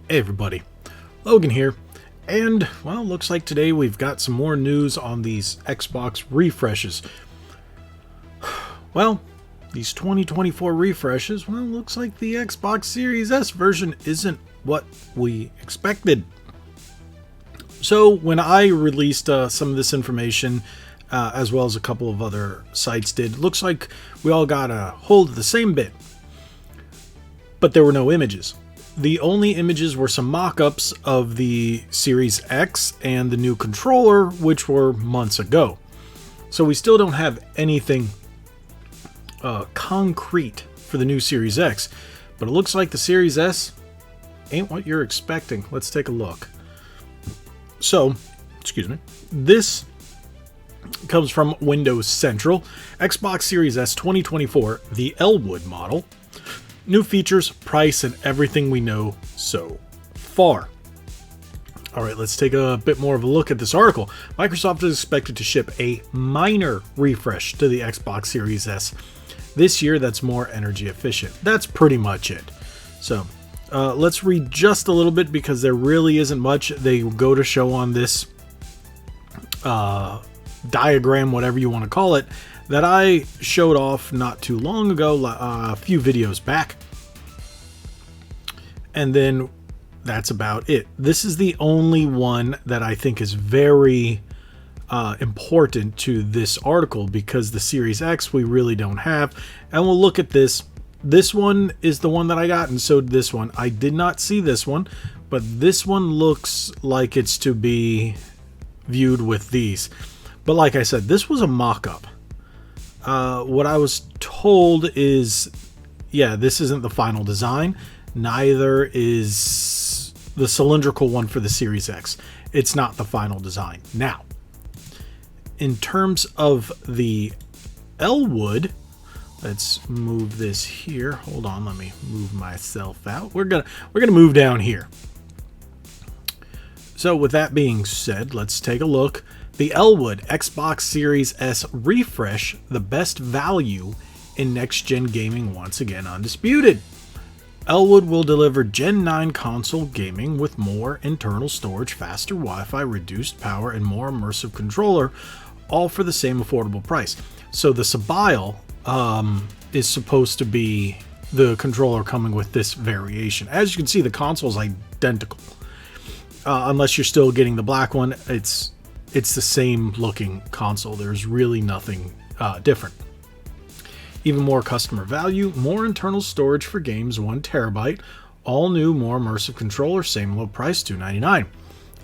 Hey everybody, Logan here, and well, looks like today we've got some more news on these Xbox refreshes. Well, these 2024 refreshes, well, looks like the Xbox Series S version isn't what we expected. So when I released some of this information, as well as a couple of other sites did, it looks like we all got a hold of the same bit, but there were no images. The only images were some mock-ups of the Series X and the new controller, which were months ago. So we still don't have anything concrete for the new Series X, but it looks like the Series S ain't what you're expecting. Let's take a look. So, excuse me, this comes from Windows Central. Xbox Series S 2024, the Ellewood model. New features, price, and everything we know so far. Alright, let's take a bit more of a look at this article. Microsoft is expected to ship a minor refresh to the Xbox Series S this year that's more energy efficient. That's pretty much it. So, let's read just a little bit because there really isn't much. They go to show on this diagram, whatever you want to call it, that I showed off not too long ago, a few videos back. And then that's about it. This is the only one that I think is very important to this article because the Series X we really don't have. And we'll look at this. This one is the one that I got, and so did this one. I did not see this one, but this one looks like it's to be viewed with these. But like I said, this was a mock-up. What I was told is, yeah, this isn't the final design. Neither is the cylindrical one for the Series X. It's not the final design. Now, in terms of the Ellewood, let's move this here. Hold on, let me move myself out. We're gonna move down here. So with that being said, let's take a look. The Ellewood Xbox Series S refresh, the best value in next-gen gaming once again undisputed. Ellewood will deliver Gen 9 console gaming with more internal storage, faster Wi-Fi, reduced power, and more immersive controller, all for the same affordable price. So the Sabile is supposed to be the controller coming with this variation. As you can see, the console is identical. Unless you're still getting the black one, it's the same looking console. There's really nothing different. Even more customer value, more internal storage for games, 1 terabyte, all new, more immersive controller, same low price, $299.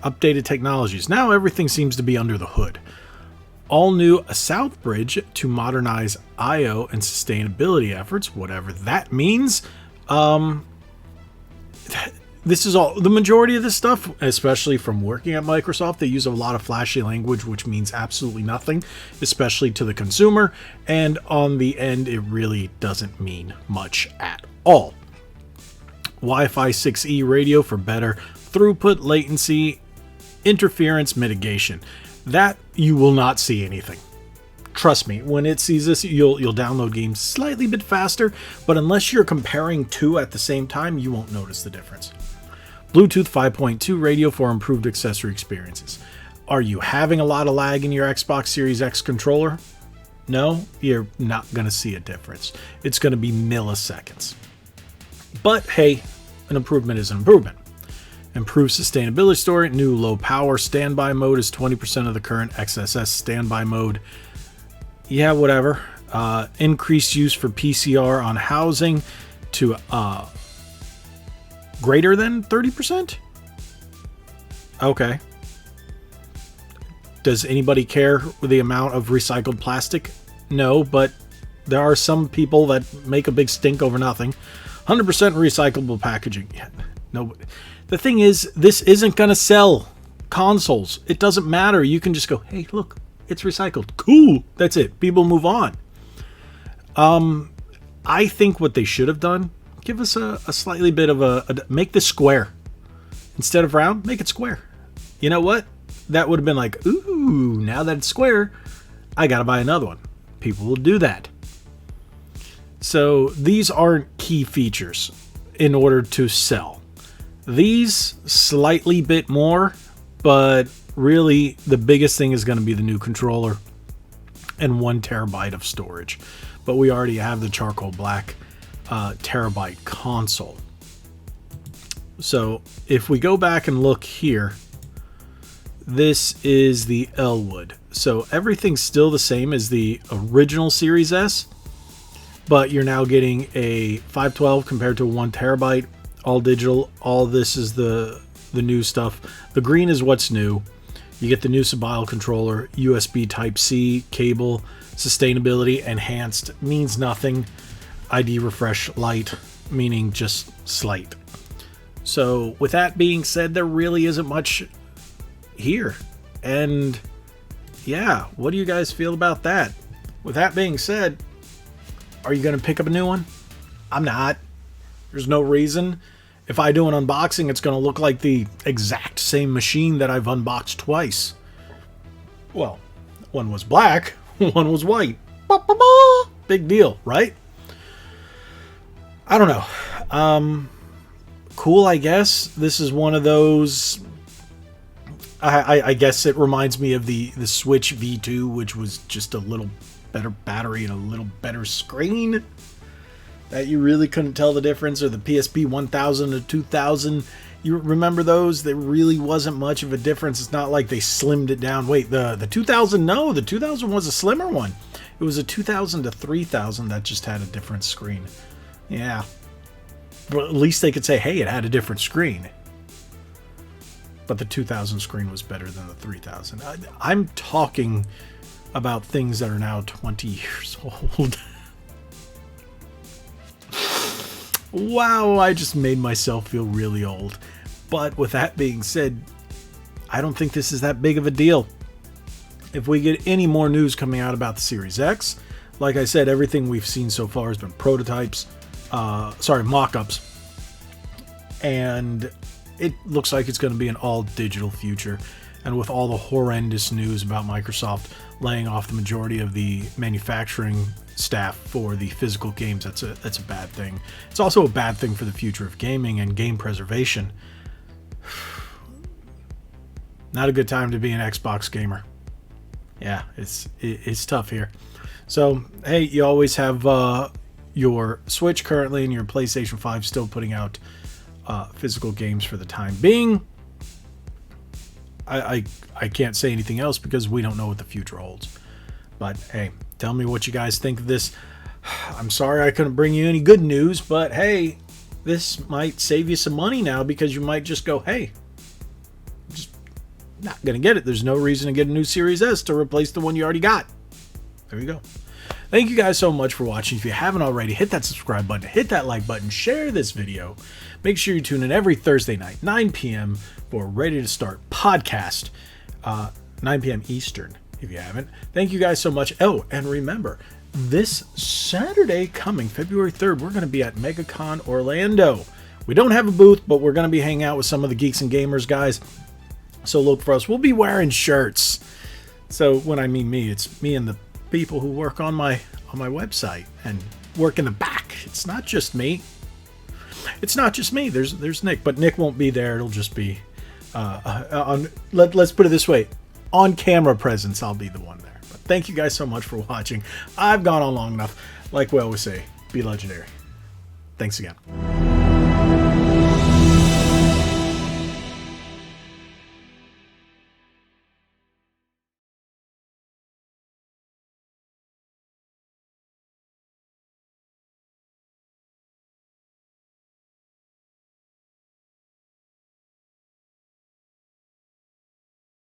Updated technologies. Now everything seems to be under the hood. All new South Bridge to modernize I/O and sustainability efforts, whatever that means. This is all, the majority of this stuff, especially from working at Microsoft, they use a lot of flashy language, which means absolutely nothing, especially to the consumer. And on the end, it really doesn't mean much at all. Wi-Fi 6E radio for better throughput, latency, interference mitigation. That you will not see anything. Trust me, when it sees this, you'll download games slightly bit faster, but unless you're comparing two at the same time, you won't notice the difference. Bluetooth 5.2 radio for improved accessory experiences. Are you having a lot of lag in your Xbox Series X controller? No, you're not going to see a difference. It's going to be milliseconds. But hey, an improvement is an improvement. Improved sustainability story. New low power standby mode is 20% of the current XSS standby mode. Yeah, whatever. Increased use for PCR on housing to greater than 30%? Okay. Does anybody care the amount of recycled plastic? No, but there are some people that make a big stink over nothing. 100% recyclable packaging. Yeah, no. The thing is, this isn't going to sell consoles. It doesn't matter. You can just go, hey, look, it's recycled. Cool. That's it. People move on. I think what they should have done, give us a slightly bit of make this square. Instead of round, make it square. You know what? That would have been like, ooh, now that it's square, I got to buy another one. People will do that. So these aren't key features in order to sell. These slightly bit more, but really the biggest thing is going to be the new controller and 1 terabyte of storage. But we already have the charcoal black terabyte console. So if we go back and look here, this is the Ellewood. So everything's still the same as the original Series S, but you're now getting a 512 compared to a 1 terabyte, all digital. All this is the new stuff. The green is what's new. You get the new Sabile controller, USB Type-C cable, sustainability enhanced means nothing. ID refresh light, meaning just slight. So with that being said, there really isn't much here. And yeah, what do you guys feel about that? With that being said, are you going to pick up a new one? I'm not. There's no reason. If I do an unboxing, it's going to look like the exact same machine that I've unboxed twice. Well, one was black, one was white. Big deal, right? I don't know. Cool, I guess. This is one of those... I guess it reminds me of the Switch V2, which was just a little better battery and a little better screen. That you really couldn't tell the difference. Or the PSP 1000 to 2000. You remember those? There really wasn't much of a difference. It's not like they slimmed it down. Wait, the 2000? No, the 2000 was a slimmer one. It was a 2000 to 3000 that just had a different screen. Yeah. Well, at least they could say, hey, it had a different screen. But the 2000 screen was better than the 3000. I'm talking about things that are now 20 years old. Wow, I just made myself feel really old. But with that being said, I don't think this is that big of a deal. If we get any more news coming out about the Series X, like I said, everything we've seen so far has been prototypes. Mock-ups. And it looks like it's going to be an all-digital future. And with all the horrendous news about Microsoft laying off the majority of the manufacturing staff for the physical games, that's a bad thing. It's also a bad thing for the future of gaming and game preservation. Not a good time to be an Xbox gamer. Yeah, it's tough here. So, hey, you always have your Switch currently and your PlayStation 5 still putting out physical games for the time being. I can't say anything else because we don't know what the future holds. But hey, tell me what you guys think of this. I'm sorry I couldn't bring you any good news, but hey, this might save you some money now because you might just go, hey, just not gonna get it. There's no reason to get a new Series S to replace the one you already got. There you go. Thank you guys so much for watching. If you haven't already, hit that subscribe button, hit that like button, share this video. Make sure you tune in every Thursday night, 9 p.m. for Ready to Start podcast, 9 p.m. Eastern, if you haven't. Thank you guys so much. Oh, and remember, this Saturday coming, February 3rd, we're going to be at MegaCon Orlando. We don't have a booth, but we're going to be hanging out with some of the Geeks and Gamers guys. So look for us. We'll be wearing shirts. So when I mean me, it's me and the people who work on my website and work in the back. It's not just me. It's not just me. There's Nick, but Nick won't be there. It'll just be let's put it this way, on camera presence. I'll be the one there. But thank you guys so much for watching. I've gone on long enough. Like we always say, be legendary. Thanks again.